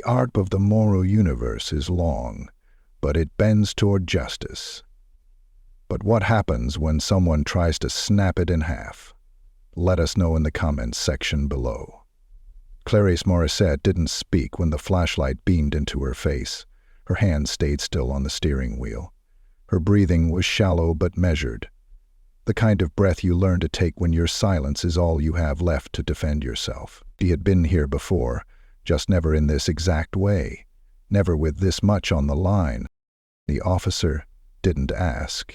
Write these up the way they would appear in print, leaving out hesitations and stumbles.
The arc of the moral universe is long, but it bends toward justice. But what happens when someone tries to snap it in half? Let us know in the comments section below. Clarisse Morissette didn't speak when the flashlight beamed into her face. Her hand stayed still on the steering wheel. Her breathing was shallow but measured. The kind of breath you learn to take when your silence is all you have left to defend yourself. She had been here before, just never in this exact way, never with this much on the line. The officer didn't ask.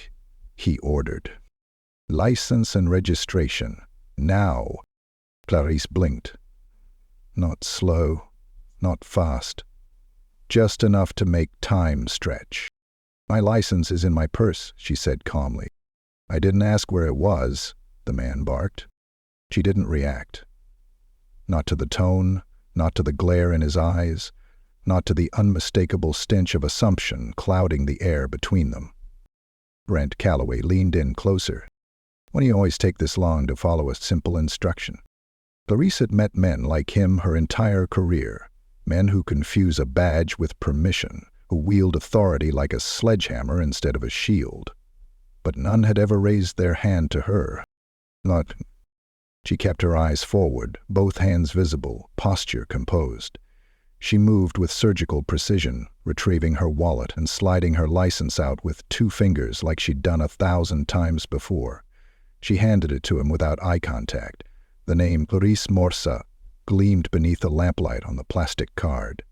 He ordered. License and registration. Now. Clarisse blinked. Not slow, not fast. Just enough to make time stretch. My license is in my purse, she said calmly. I didn't ask where it was, the man barked. She didn't react. Not to the tone, not to the glare in his eyes, not to the unmistakable stench of assumption clouding the air between them. Brent Calloway leaned in closer. Why do you always take this long to follow a simple instruction? Clarisse had met men like him her entire career, men who confuse a badge with permission, who wield authority like a sledgehammer instead of a shield. But none had ever raised their hand to her. Not. She kept her eyes forward, both hands visible, posture composed. She moved with surgical precision, retrieving her wallet and sliding her license out with 2 fingers like she'd done 1,000 times before. She handed it to him without eye contact. The name Clarisse Morissette gleamed beneath the lamplight on the plastic card.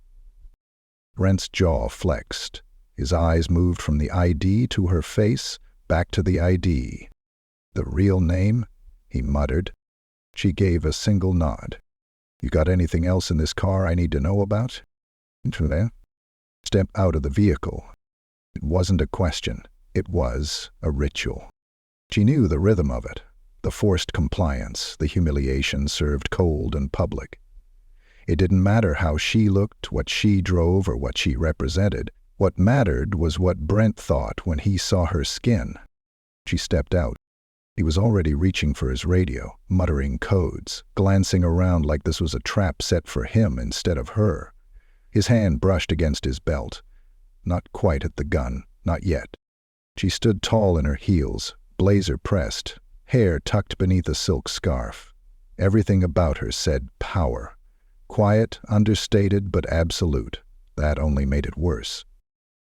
Brent's jaw flexed. His eyes moved from the ID to her face, back to the ID. The real name? He muttered. She gave a single nod. You got anything else in this car I need to know about? Step out of the vehicle. It wasn't a question. It was a ritual. She knew the rhythm of it, the forced compliance, the humiliation served cold and public. It didn't matter how she looked, what she drove, or what she represented. What mattered was what Brent thought when he saw her skin. She stepped out. He was already reaching for his radio, muttering codes, glancing around like this was a trap set for him instead of her. His hand brushed against his belt. Not quite at the gun, not yet. She stood tall in her heels, blazer pressed, hair tucked beneath a silk scarf. Everything about her said power. Quiet, understated, but absolute. That only made it worse.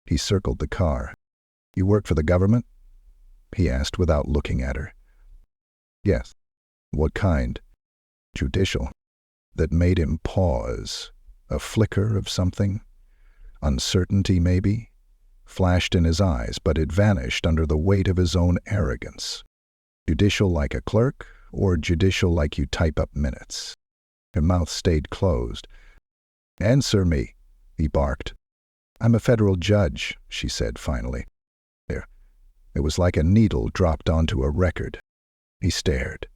He circled the car. You work for the government? He asked without looking at her. Yes. What kind? Judicial. That made him pause. A flicker of something? Uncertainty, maybe? Flashed in his eyes, but it vanished under the weight of his own arrogance. Judicial like a clerk, or judicial like you type up minutes? Her mouth stayed closed. Answer me, he barked. I'm a federal judge, she said finally. There. It was like a needle dropped onto a record. He stared.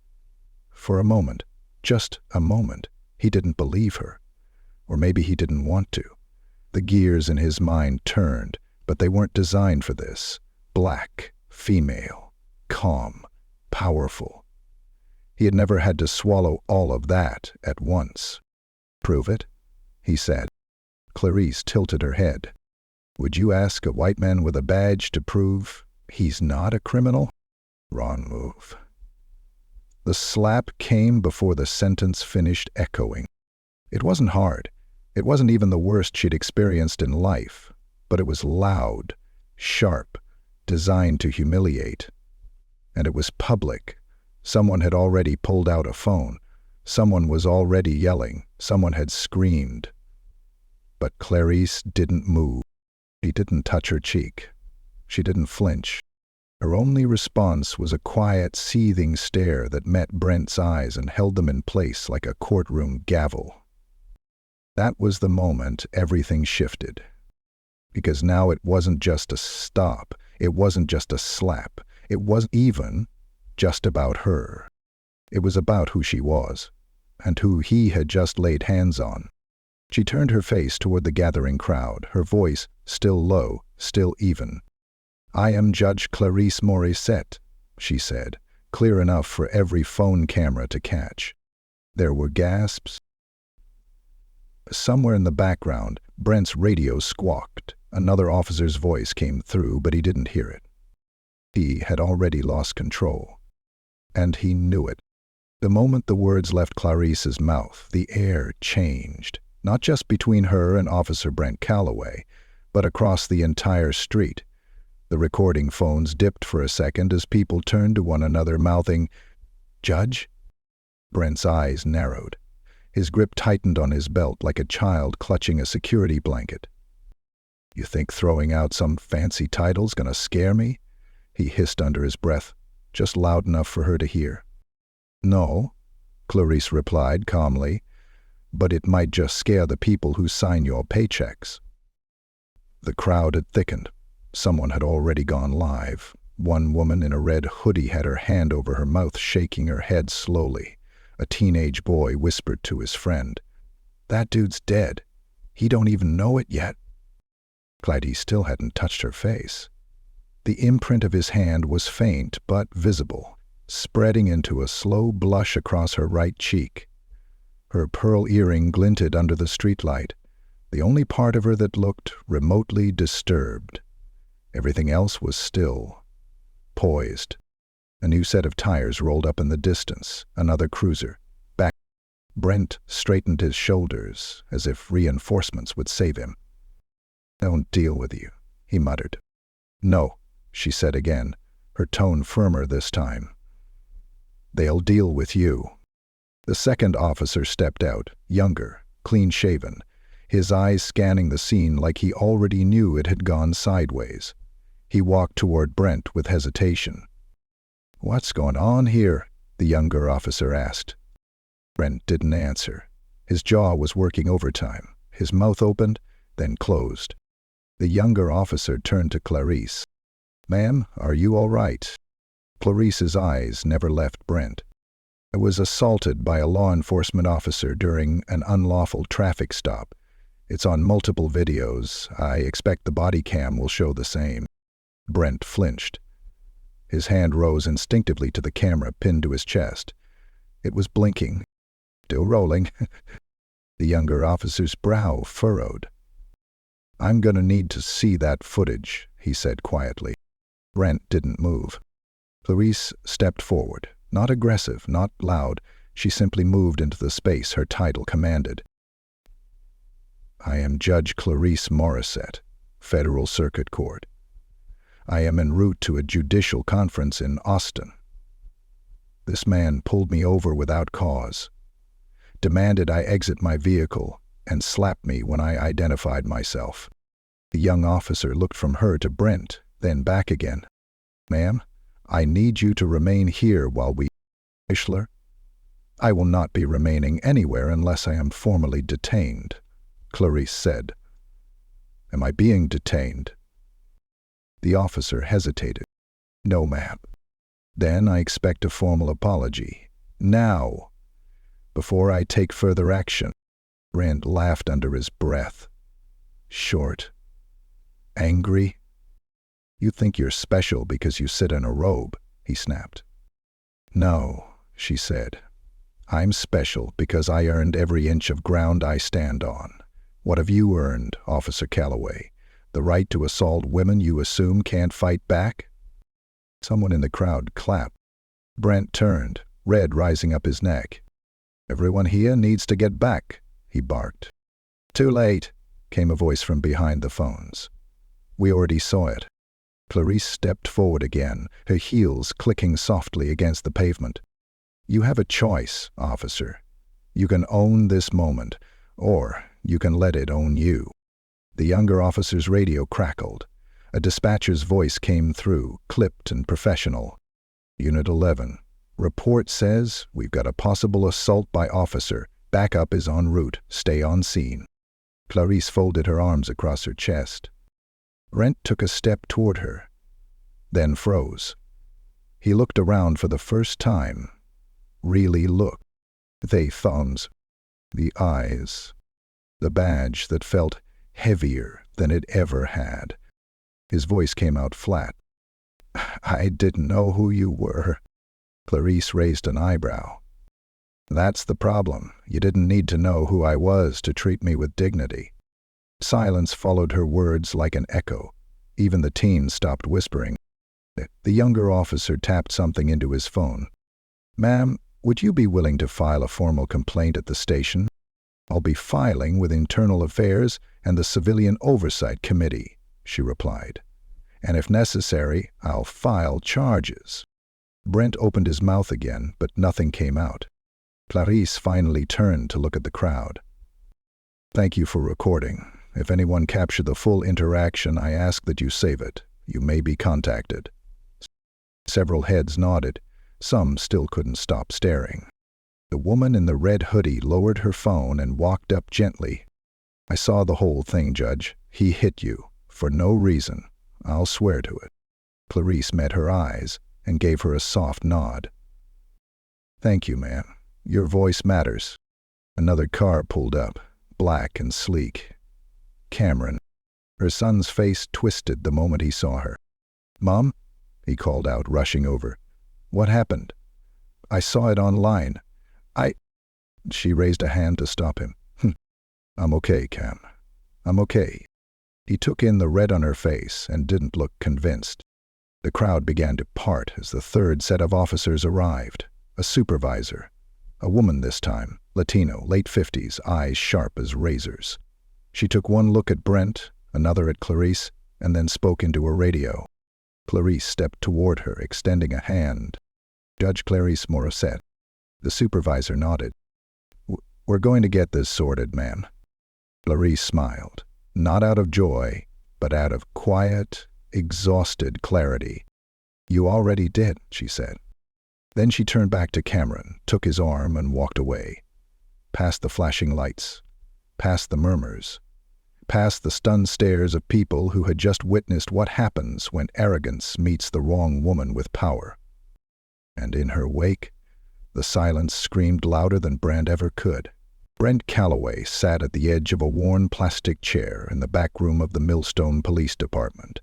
For a moment, just a moment, he didn't believe her. Or maybe he didn't want to. The gears in his mind turned, but they weren't designed for this. Black, female, calm, powerful. He had never had to swallow all of that at once. Prove it, he said. Clarisse tilted her head. Would you ask a white man with a badge to prove he's not a criminal? Wrong move. The slap came before the sentence finished echoing. It wasn't hard. It wasn't even the worst she'd experienced in life, but it was loud, sharp, designed to humiliate. And it was public. Someone had already pulled out a phone. Someone was already yelling. Someone had screamed. But Clarisse didn't move. She didn't touch her cheek. She didn't flinch. Her only response was a quiet, seething stare that met Brent's eyes and held them in place like a courtroom gavel. That was the moment everything shifted. Because now it wasn't just a stop. It wasn't just a slap. It wasn't even just about her. It was about who she was, and who he had just laid hands on. She turned her face toward the gathering crowd, her voice still low, still even. I am Judge Clarisse Morissette, she said, clear enough for every phone camera to catch. There were gasps. Somewhere in the background, Brent's radio squawked. Another officer's voice came through, but he didn't hear it. He had already lost control. And he knew it. The moment the words left Clarisse's mouth, the air changed, not just between her and Officer Brent Calloway, but across the entire street. The recording phones dipped for a second as people turned to one another, mouthing, "Judge?" Brent's eyes narrowed. His grip tightened on his belt like a child clutching a security blanket. "You think throwing out some fancy title's gonna scare me?" he hissed under his breath, just loud enough for her to hear. "No," Clarisse replied calmly, "but it might just scare the people who sign your paychecks." The crowd had thickened. Someone had already gone live. One woman in a red hoodie had her hand over her mouth, shaking her head slowly. A teenage boy whispered to his friend, "That dude's dead. He don't even know it yet." Clarisse still hadn't touched her face. The imprint of his hand was faint but visible, spreading into a slow blush across her right cheek. Her pearl earring glinted under the streetlight, the only part of her that looked remotely disturbed. Everything else was still, poised. A new set of tires rolled up in the distance, another cruiser. Back. Brent straightened his shoulders, as if reinforcements would save him. "Don't deal with you," he muttered. "No," she said again, her tone firmer this time. "They'll deal with you." The second officer stepped out, younger, clean-shaven, his eyes scanning the scene like he already knew it had gone sideways. He walked toward Brent with hesitation. "What's going on here?" the younger officer asked. Brent didn't answer. His jaw was working overtime. His mouth opened, then closed. The younger officer turned to Clarisse. "Ma'am, are you all right?" Clarisse's eyes never left Brent. "I was assaulted by a law enforcement officer during an unlawful traffic stop. It's on multiple videos. I expect the body cam will show the same." Brent flinched. His hand rose instinctively to the camera pinned to his chest. It was blinking. "Still rolling." The younger officer's brow furrowed. "I'm gonna need to see that footage," he said quietly. Brent didn't move. Clarisse stepped forward. Not aggressive, not loud. She simply moved into the space her title commanded. "I am Judge Clarisse Morissette, Federal Circuit Court. I am en route to a judicial conference in Austin. This man pulled me over without cause, demanded I exit my vehicle, and slapped me when I identified myself." The young officer looked from her to Brent, then back again. "Ma'am, I need you to remain here while we—" "Ishler? I will not be remaining anywhere unless I am formally detained," Clarisse said. "Am I being detained?" The officer hesitated. "No, ma'am." "Then I expect a formal apology. Now, before I take further action." Brent laughed under his breath. "Short. Angry. You think you're special because you sit in a robe," he snapped. "No," she said. "I'm special because I earned every inch of ground I stand on. What have you earned, Officer Calloway? The right to assault women you assume can't fight back?" Someone in the crowd clapped. Brent turned, red rising up his neck. "Everyone here needs to get back," he barked. "Too late," came a voice from behind the phones. "We already saw it." Clarisse stepped forward again, her heels clicking softly against the pavement. "You have a choice, officer. You can own this moment, or you can let it own you." The younger officer's radio crackled. A dispatcher's voice came through, clipped and professional. "Unit 11. Report says we've got a possible assault by officer. Backup is en route. Stay on scene." Clarisse folded her arms across her chest. Brent took a step toward her, then froze. He looked around for the first time. Really looked. The thumbs, the eyes, the badge that felt heavier than it ever had. His voice came out flat. "I didn't know who you were." Clarisse raised an eyebrow. That's the problem. You didn't need to know who I was to treat me with dignity. Silence followed her words like an echo. Even the teens stopped whispering. The younger officer tapped something into his phone. "Ma'am, would you be willing to file a formal complaint at the station?" "I'll be filing with Internal Affairs and the Civilian Oversight Committee," she replied. "And if necessary, I'll file charges." Brent opened his mouth again, but nothing came out. Clarisse finally turned to look at the crowd. "Thank you for recording. If anyone captured the full interaction, I ask that you save it. You may be contacted." Several heads nodded. Some still couldn't stop staring. The woman in the red hoodie lowered her phone and walked up gently. "I saw the whole thing, Judge. He hit you. For no reason. I'll swear to it." Clarisse met her eyes and gave her a soft nod. "Thank you, ma'am. Your voice matters." Another car pulled up, black and sleek. Cameron. Her son's face twisted the moment he saw her. "Mom?" he called out, rushing over. "What happened?" "I saw it online. She raised a hand to stop him. "I'm okay, Cam. I'm okay." He took in the red on her face and didn't look convinced. The crowd began to part as the third set of officers arrived. A supervisor. A woman this time, Latino, late 50s, eyes sharp as razors. She took one look at Brent, another at Clarisse, and then spoke into a radio. Clarisse stepped toward her, extending a hand. "Judge Clarisse Morissette." The supervisor nodded. "We're going to get this sorted, ma'am." Clarisse smiled, not out of joy, but out of quiet, exhausted clarity. "You already did," she said. Then she turned back to Cameron, took his arm and walked away. Past the flashing lights, past the murmurs, past the stunned stares of people who had just witnessed what happens when arrogance meets the wrong woman with power. And in her wake, the silence screamed louder than Brent ever could. Brent Calloway sat at the edge of a worn plastic chair in the back room of the Millstone Police Department,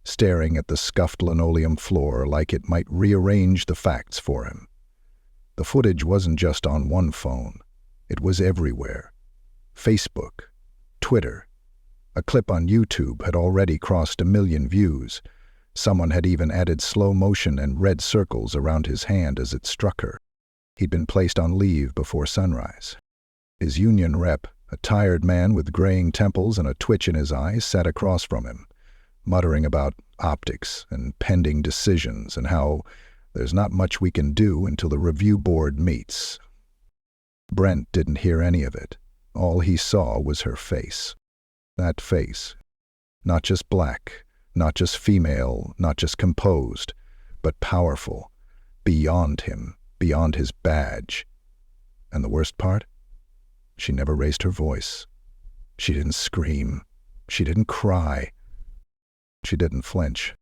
staring at the scuffed linoleum floor like it might rearrange the facts for him. The footage wasn't just on one phone. It was everywhere. Facebook, Twitter. A clip on YouTube had already crossed 1 million views. Someone had even added slow motion and red circles around his hand as it struck her. He'd been placed on leave before sunrise. His union rep, a tired man with graying temples and a twitch in his eyes, sat across from him, muttering about optics and pending decisions and how there's not much we can do until the review board meets. Brent didn't hear any of it. All he saw was her face. That face. Not just black, not just female, not just composed, but powerful, beyond him, beyond his badge. And the worst part? She never raised her voice. She didn't scream. She didn't cry. She didn't flinch.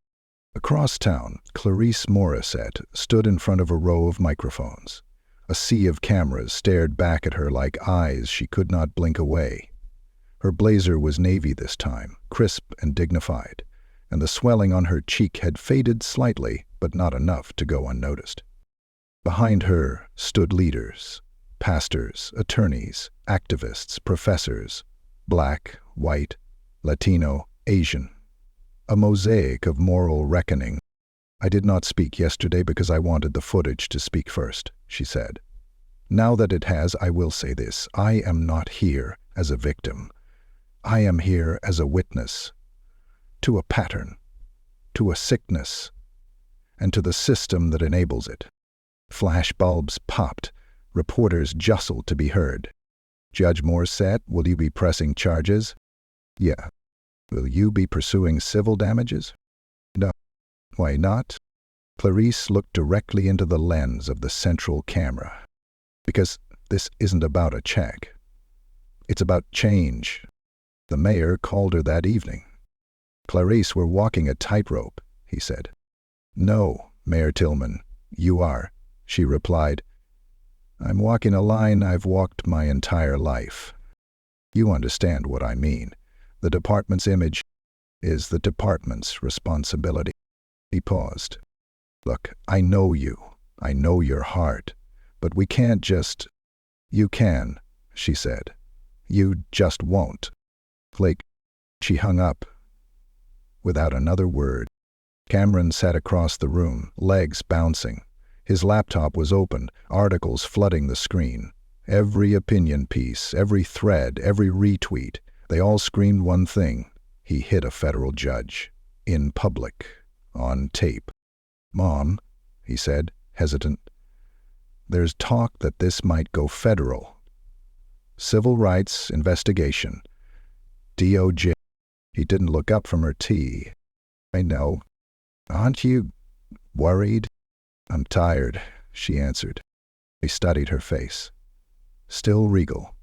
Across town, Clarisse Morissette stood in front of a row of microphones. A sea of cameras stared back at her like eyes she could not blink away. Her blazer was navy this time, crisp and dignified, and the swelling on her cheek had faded slightly, but not enough to go unnoticed. Behind her stood leaders, pastors, attorneys, activists, professors, black, white, Latino, Asian. A mosaic of moral reckoning. "I did not speak yesterday because I wanted the footage to speak first," she said. "Now that it has, I will say this. I am not here as a victim. I am here as a witness to a pattern, to a sickness, and to the system that enables it." Flash bulbs popped. Reporters jostled to be heard. "Judge Morissette, will you be pressing charges?" "Yeah." "Will you be pursuing civil damages?" "No." "Why not?" Clarisse looked directly into the lens of the central camera. "Because this isn't about a check. It's about change. The mayor called her that evening." "Clarisse, we're walking a tightrope," he said. "No, Mayor Tillman, you are," she replied. "I'm walking a line I've walked my entire life. You understand what I mean. The department's image is the department's responsibility." He paused. "Look, I know you. I know your heart. But we can't just "You can," she said. "You just won't." Like, she hung up without another word. Cameron sat across the room, legs bouncing. His laptop was open, articles flooding the screen. Every opinion piece, every thread, every retweet, they all screamed one thing. He hit a federal judge. In public. On tape. "Mom," he said, hesitant, "there's talk that this might go federal. Civil rights investigation. DOJ." He didn't look up from her tea. "I know. Aren't you worried?" "I'm tired," she answered. He studied her face. Still regal.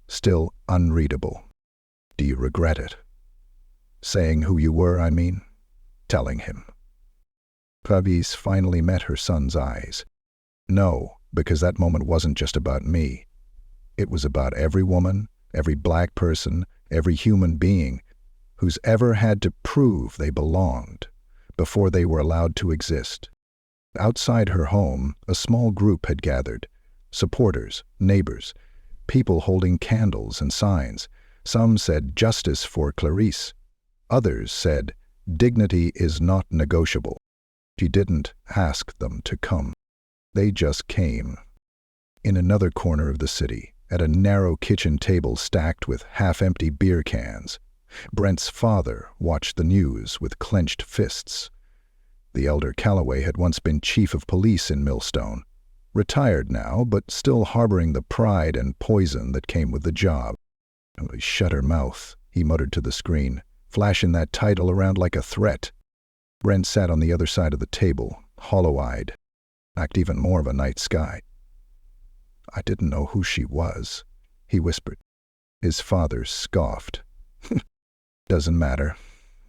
Still unreadable. "Do you regret it?" "Saying who you were, I mean?" Telling him. Clarisse finally met her son's eyes. "No, because that moment wasn't just about me. It was about every woman, every black person, every human being who's ever had to prove they belonged before they were allowed to exist." Outside her home, a small group had gathered. Supporters, neighbors, people holding candles and signs. Some said justice for Clarisse. Others said dignity is not negotiable. She didn't ask them to come. They just came. In another corner of the city, at a narrow kitchen table stacked with half-empty beer cans, Brent's father watched the news with clenched fists. The elder Calloway had once been chief of police in Millstone, retired now, but still harboring the pride and poison that came with the job. "Shut her mouth," he muttered to the screen, flashing that title around like a threat. Brent sat on the other side of the table, hollow-eyed, lacked even more of a night sky. "I didn't know who she was," he whispered. His father scoffed. "Doesn't matter.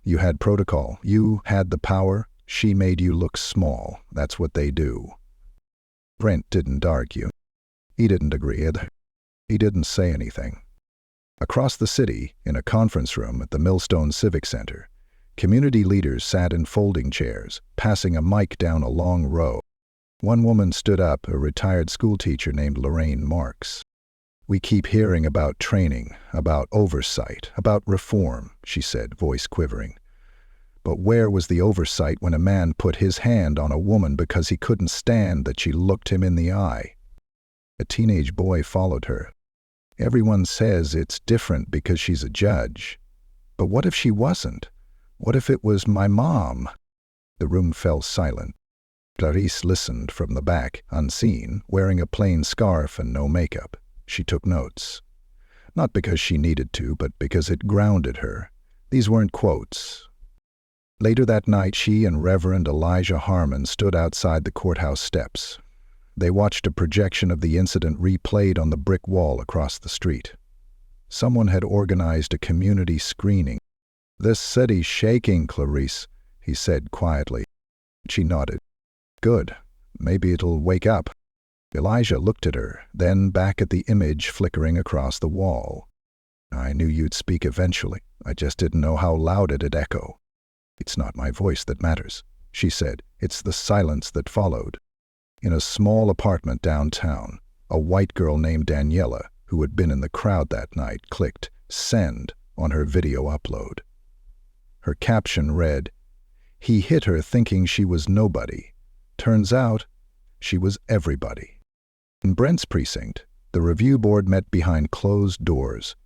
You had protocol. You had the power. She made you look small. That's what they do." Brent didn't argue. He didn't agree either. He didn't say anything. Across the city, in a conference room at the Millstone Civic Center, community leaders sat in folding chairs, passing a mic down a long row. One woman stood up, a retired schoolteacher named Lorraine Marks. "We keep hearing about training, about oversight, about reform," she said, voice quivering. "But where was the oversight when a man put his hand on a woman because he couldn't stand that she looked him in the eye?" A teenage boy followed her. "Everyone says it's different because she's a judge. But what if she wasn't? What if it was my mom?" The room fell silent. Clarisse listened from the back, unseen, wearing a plain scarf and no makeup. She took notes. Not because she needed to, but because it grounded her. These weren't quotes. Later that night, she and Reverend Elijah Harmon stood outside the courthouse steps. They watched a projection of the incident replayed on the brick wall across the street. Someone had organized a community screening. "This city's shaking, Clarisse," he said quietly. She nodded. "Good. Maybe it'll wake up." Elijah looked at her, then back at the image flickering across the wall. "I knew you'd speak eventually. I just didn't know how loud it'd echo." "It's not my voice that matters," she said. "It's the silence that followed." In a small apartment downtown, a white girl named Daniela, who had been in the crowd that night, clicked send on her video upload. Her caption read, "He hit her thinking she was nobody. Turns out, she was everybody." In Brent's precinct, the review board met behind closed doors.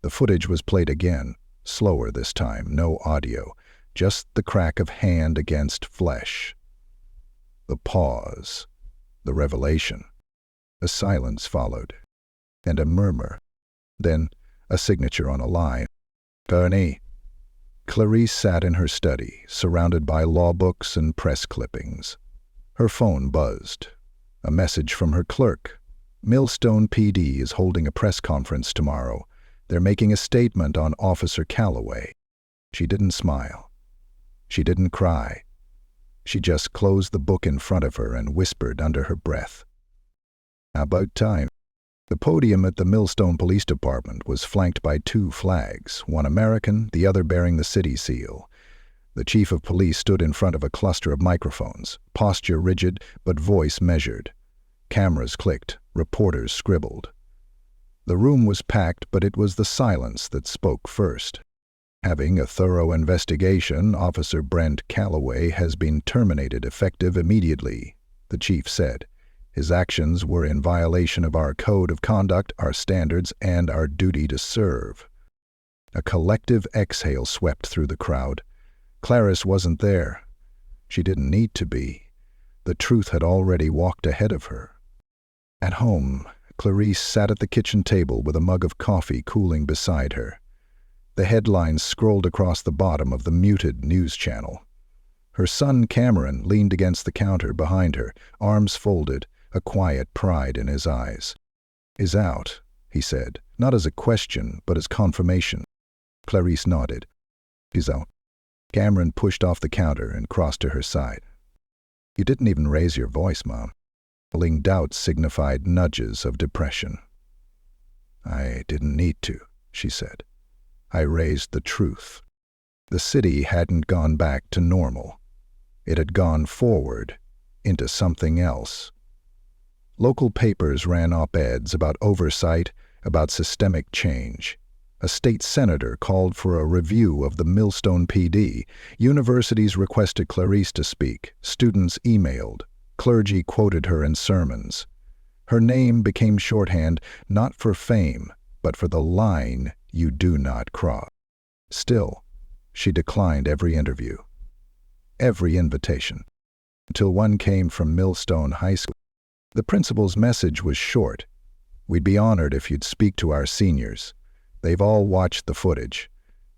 The footage was played again, slower this time, no audio, just the crack of hand against flesh. The pause, the revelation. A silence followed, and a murmur. Then a signature on a line. "Bernie." Clarisse sat in her study, surrounded by law books and press clippings. Her phone buzzed. A message from her clerk. "Millstone PD is holding a press conference tomorrow. They're making a statement on Officer Calloway." She didn't smile. She didn't cry. She just closed the book in front of her and whispered under her breath, "About time." The podium at the Millstone Police Department was flanked by two flags, one American, the other bearing the city seal. The chief of police stood in front of a cluster of microphones, posture rigid but voice measured. Cameras clicked, reporters scribbled. The room was packed, but it was the silence that spoke first. Having a thorough investigation, Officer Brent Calloway has been terminated effective immediately, the chief said. His actions were in violation of our code of conduct, our standards, and our duty to serve. A collective exhale swept through the crowd. Clarisse wasn't there. She didn't need to be. The truth had already walked ahead of her. At home, Clarisse sat at the kitchen table with a mug of coffee cooling beside her. The headlines scrolled across the bottom of the muted news channel. Her son Cameron leaned against the counter behind her, arms folded, a quiet pride in his eyes. "Is out," he said, not as a question, but as confirmation. Clarisse nodded. "He's out." Cameron pushed off the counter and crossed to her side. "You didn't even raise your voice, Mom." Pulling doubt signified nudges of depression. "I didn't need to," she said. "I raised the truth." The city hadn't gone back to normal. It had gone forward, into something else. Local papers ran op-eds about oversight, about systemic change. A state senator called for a review of the Millstone PD. Universities requested Clarisse to speak. Students emailed. Clergy quoted her in sermons. Her name became shorthand, not for fame, but for the line you do not cross. Still, she declined every interview, every invitation, until one came from Millstone High School. The principal's message was short. "We'd be honored if you'd speak to our seniors. They've all watched the footage,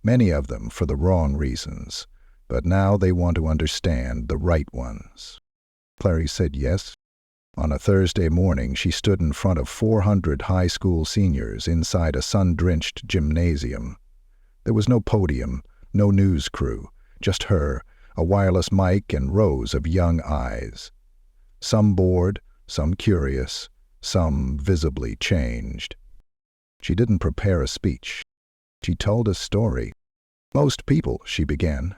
many of them for the wrong reasons, but now they want to understand the right ones." Clarisse said yes. On a Thursday morning, she stood in front of 400 high school seniors inside a sun-drenched gymnasium. There was no podium, no news crew, just her, a wireless mic, and rows of young eyes. Some bored, some curious, some visibly changed. She didn't prepare a speech. She told a story. "Most people," she began,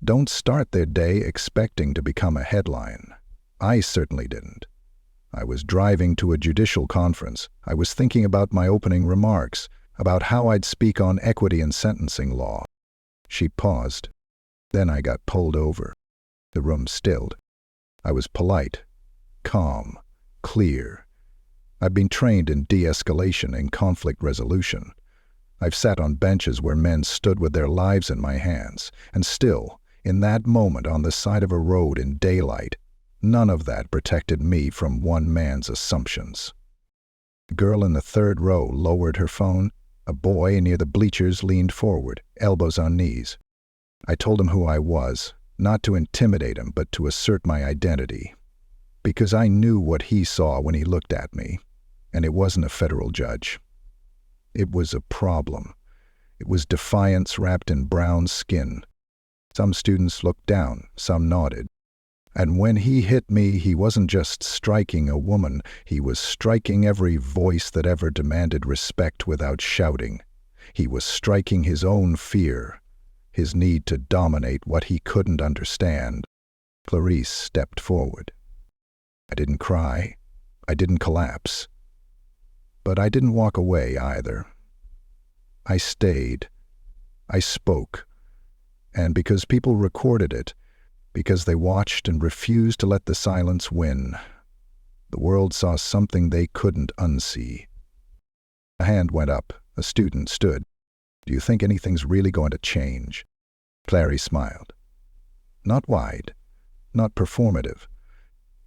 "don't start their day expecting to become a headline. I certainly didn't. I was driving to a judicial conference. I was thinking about my opening remarks, about how I'd speak on equity and sentencing law." She paused. "Then I got pulled over." The room stilled. I was polite, calm, clear. I've been trained in de-escalation and conflict resolution. I've sat on benches where men stood with their lives in my hands, and still, in that moment on the side of a road in daylight, none of that protected me from one man's assumptions. A girl in the third row lowered her phone. A boy near the bleachers leaned forward, elbows on knees. I told him who I was, not to intimidate him, but to assert my identity. Because I knew what he saw when he looked at me, and it wasn't a federal judge. It was a problem. It was defiance wrapped in brown skin. Some students looked down, some nodded. And when he hit me, he wasn't just striking a woman, he was striking every voice that ever demanded respect without shouting. He was striking his own fear, his need to dominate what he couldn't understand. Clarisse stepped forward. I didn't cry. I didn't collapse. But I didn't walk away either. I stayed. I spoke. And because people recorded it, because they watched and refused to let the silence win, the world saw something they couldn't unsee. A hand went up. A student stood. "Do you think anything's really going to change?" Clarisse smiled. Not wide, not performative,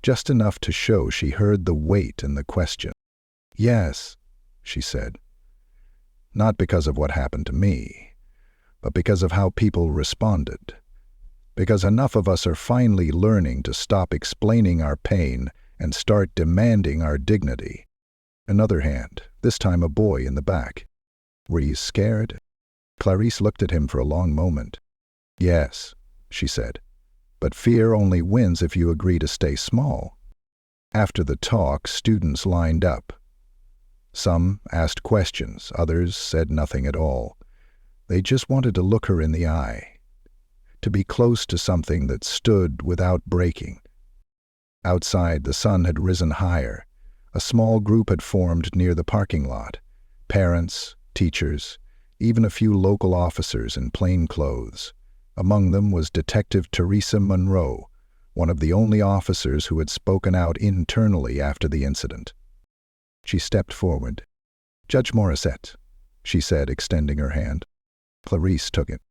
just enough to show she heard the weight in the question. "Yes," she said. "Not because of what happened to me, but because of how people responded. Because enough of us are finally learning to stop explaining our pain and start demanding our dignity." Another hand, this time a boy in the back. "Were you scared?" Clarisse looked at him for a long moment. "Yes," she said, "but fear only wins if you agree to stay small." After the talk, students lined up. Some asked questions, others said nothing at all. They just wanted to look her in the eye, to be close to something that stood without breaking. Outside, the sun had risen higher. A small group had formed near the parking lot. Parents, teachers, even a few local officers in plain clothes. Among them was Detective Teresa Monroe, one of the only officers who had spoken out internally after the incident. She stepped forward. "Judge Morissette," she said, extending her hand. Clarisse took it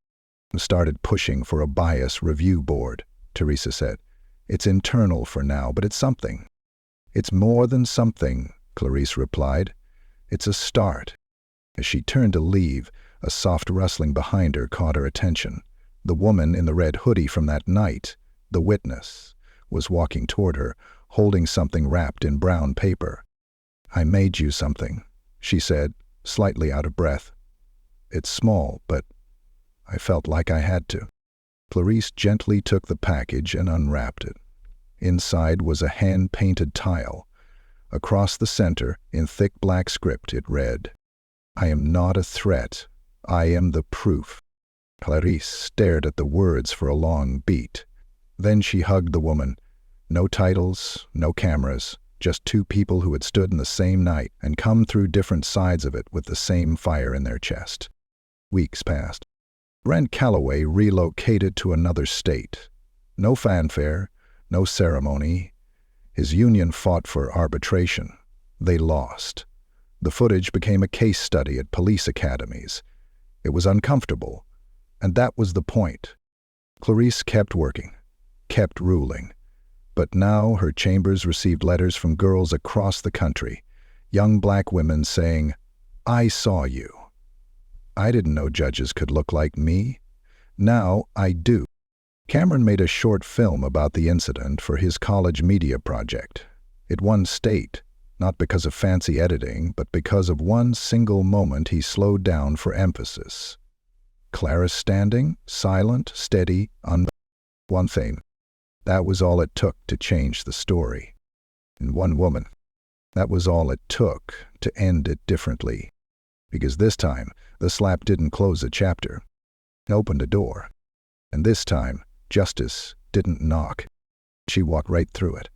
and started pushing for a bias review board. Teresa said, "It's internal for now, but it's something." "It's more than something," Clarisse replied. "It's a start." As she turned to leave, a soft rustling behind her caught her attention. The woman in the red hoodie from that night, the witness, was walking toward her, holding something wrapped in brown paper. "I made you something," she said, slightly out of breath. "It's small, but I felt like I had to." Clarisse gently took the package and unwrapped it. Inside was a hand-painted tile. Across the center, in thick black script, it read, "I am not a threat. I am the proof." Clarisse stared at the words for a long beat. Then she hugged the woman. No titles, no cameras, just two people who had stood in the same night and come through different sides of it with the same fire in their chest. Weeks passed. Brent Calloway relocated to another state. No fanfare, no ceremony. His union fought for arbitration. They lost. The footage became a case study at police academies. It was uncomfortable, and that was the point. Clarisse kept working, kept ruling. But now her chambers received letters from girls across the country, young black women saying, "I saw you. I didn't know judges could look like me. Now I do." Cameron made a short film about the incident for his college media project. It won state, not because of fancy editing, but because of one single moment he slowed down for emphasis. Clarisse standing, silent, steady, one thing. That was all it took to change the story. And one woman. That was all it took to end it differently. Because this time, the slap didn't close a chapter. It opened a door. And this time, justice didn't knock. She walked right through it.